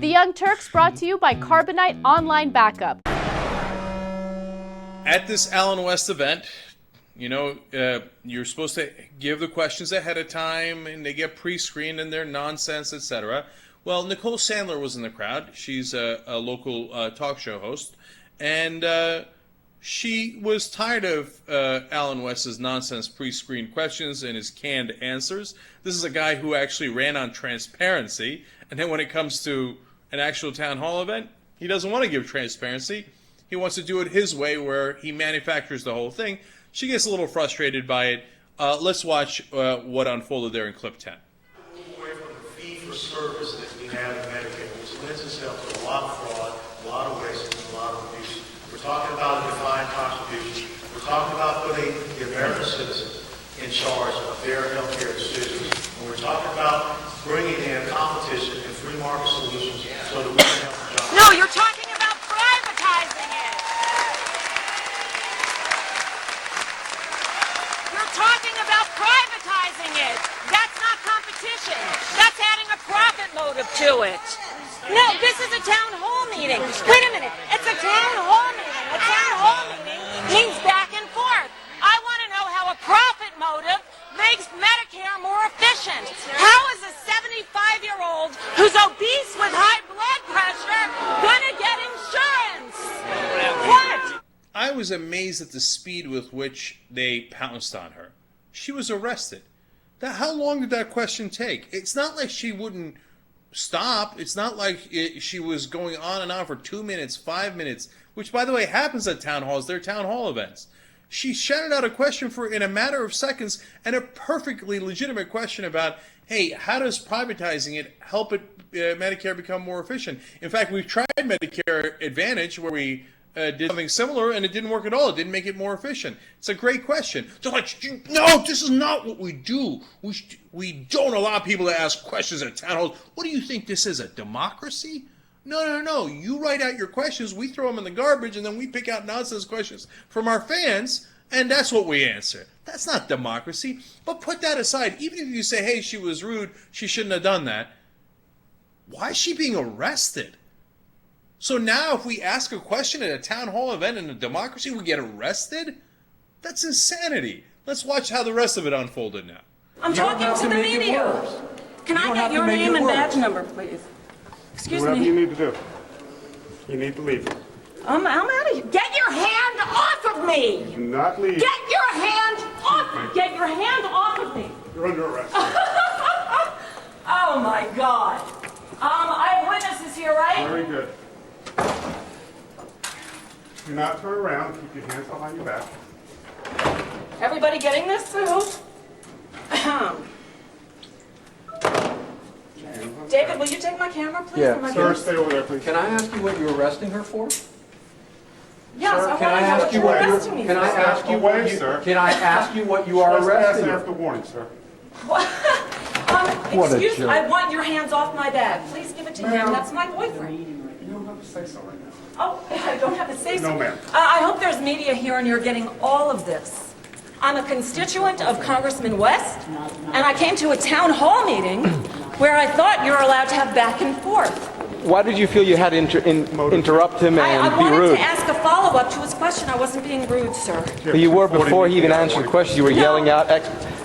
The Young Turks brought to you by Carbonite Online Backup. At this Allen West event, you know, you're supposed to give the questions ahead of time, and they get pre-screened, and they're nonsense, etc. Well, Nicole Sandler was in the crowd. She's a local talk show host, and she was tired of Allen West's nonsense pre-screened questions and his canned answers. This is a guy who actually ran on transparency, and then when it comes to an actual town hall event, he doesn't want to give transparency. He wants to do it his way, where he manufactures the whole thing. She gets a little frustrated by it. Let's watch what unfolded there in clip 10. Away from the fee-for-service that we have in Medicare, which lends itself to a lot of fraud, a lot of waste, and a lot of abuse. We're talking about a defined contribution. We're talking about putting the American citizen in charge of their health care decisions. And we're talking about bringing in competition and free market solutions so that we can help the job. No, you're talking about privatizing it. You're talking about privatizing it. That's not competition. That's adding a profit motive to it. No, this is a town hall meeting. Wait a minute. It's a town hall meeting. A town hall meeting means back and forth. I want to know how a profit motive makes Medicare more efficient. How is a 75-year-old who's obese with high blood pressure going to get insurance? What? I was amazed at the speed with which they pounced on her. She was arrested. How long did that question take? It's not like she wouldn't stop. It's not like she was going on and on for 2 minutes, 5 minutes, which, by the way, happens at town halls. They're town hall events. She shouted out a question in a matter of seconds, and a perfectly legitimate question about, hey, how does privatizing it help Medicare become more efficient? In fact, we've tried Medicare Advantage, where we did something similar, and it didn't work at all. It didn't make it more efficient. It's a great question. They're like, no, this is not what we do. We don't allow people to ask questions at town halls. What do you think this is, a democracy? No. You write out your questions, we throw them in the garbage, and then we pick out nonsense questions from our fans, and that's what we answer. That's not democracy. But put that aside. Even if you say, hey, she was rude, she shouldn't have done that, why is she being arrested? So now if we ask a question at a town hall event in a democracy, we get arrested? That's insanity. Let's watch how the rest of it unfolded now. I'm talking to the media. Can I get your name and badge number, please? Excuse me. Whatever you need to do. You need to leave. I'm out of here. Get your hand off of me! Do not leave. Get your hand off me! Get your hand off of me! You're under arrest. Oh my God. I have witnesses here, right? Very good. Do not turn around. Keep your hands behind your back. Everybody getting this, I hope? David, will you take my camera, please? Yeah. Sir, stay over there, please. Can I ask you what you're arresting her for? Yes, Sir, I want to know what you're arresting me for. Can I ask you what you, sir. can I ask you what you are arresting her after warning, sir. What? What a Excuse me, jerk. I want your hands off my bag. Please give it to him. That's my boyfriend. You don't have to say so right now. Oh, I don't have to say so. No, ma'am. I hope there's media here and you're getting all of this. I'm a constituent of Congressman West, and I came to a town hall meeting where I thought you were allowed to have back and forth. Why did you feel you had to interrupt him I and be wanted rude? to ask a follow-up to his question. I wasn't being rude, sir. But you were before he even answered the question. You were yelling out,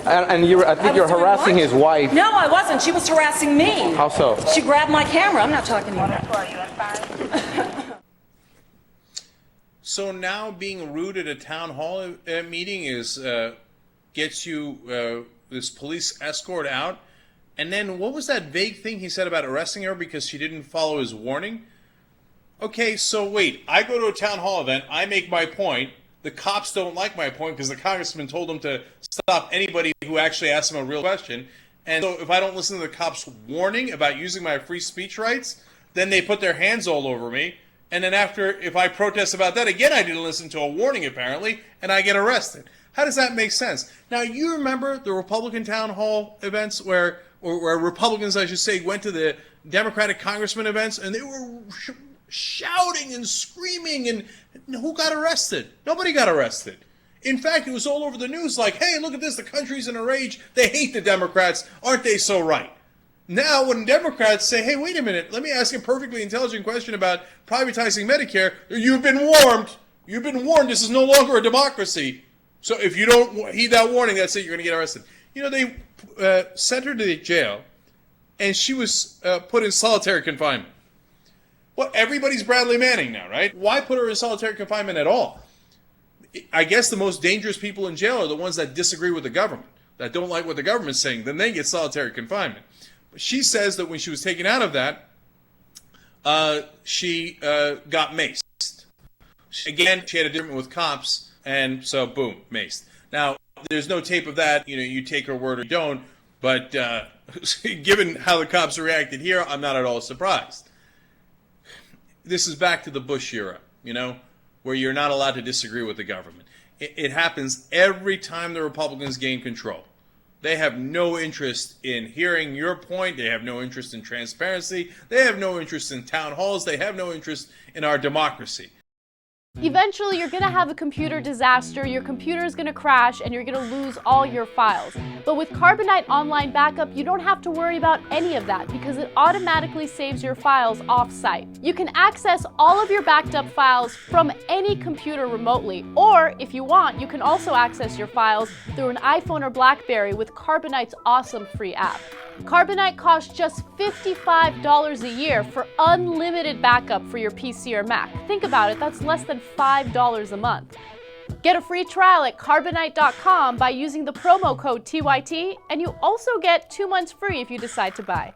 and you were, I think I you're was doing harassing what? his wife. No, I wasn't. She was harassing me. How so? She grabbed my camera. I'm not talking to you. So now being rude at a town hall meeting gets you this police escort out. And then what was that vague thing he said about arresting her because she didn't follow his warning? Okay, so wait. I go to a town hall event. I make my point. The cops don't like my point because the congressman told them to stop anybody who actually asks them a real question. And so if I don't listen to the cops' warning about using my free speech rights, then they put their hands all over me. And then if I protest about that, again, I didn't listen to a warning, apparently, and I get arrested. How does that make sense? Now, you remember the Republican town hall events where Republicans, I should say, went to the Democratic congressman events, and they were shouting and screaming, and who got arrested? Nobody got arrested. In fact, it was all over the news like, hey, look at this, the country's in a rage. They hate the Democrats. Aren't they so right? Now, when Democrats say, hey, wait a minute, let me ask a perfectly intelligent question about privatizing Medicare, you've been warned. You've been warned. This is no longer a democracy. So if you don't heed that warning, that's it. You're going to get arrested. You know, they sent her to the jail, and she was put in solitary confinement. Well, everybody's Bradley Manning now, right? Why put her in solitary confinement at all? I guess the most dangerous people in jail are the ones that disagree with the government, that don't like what the government's saying. Then they get solitary confinement. But she says that when she was taken out of that, she got maced. Again, she had a difference with cops, and so boom, maced. Now, there's no tape of that. You know, you take her word or you don't. But given how the cops reacted here, I'm not at all surprised. This is back to the Bush era, you know, where you're not allowed to disagree with the government. It happens every time the Republicans gain control. They have no interest in hearing your point. They have no interest in transparency. They have no interest in town halls. They have no interest in our democracy. Eventually, you're going to have a computer disaster, your computer is going to crash, and you're going to lose all your files. But with Carbonite Online Backup, you don't have to worry about any of that because it automatically saves your files off-site. You can access all of your backed up files from any computer remotely, or if you want, you can also access your files through an iPhone or BlackBerry with Carbonite's awesome free app. Carbonite costs just $55 a year for unlimited backup for your PC or Mac. Think about it, that's less than $5 a month. Get a free trial at Carbonite.com by using the promo code TYT, and you also get 2 months free if you decide to buy.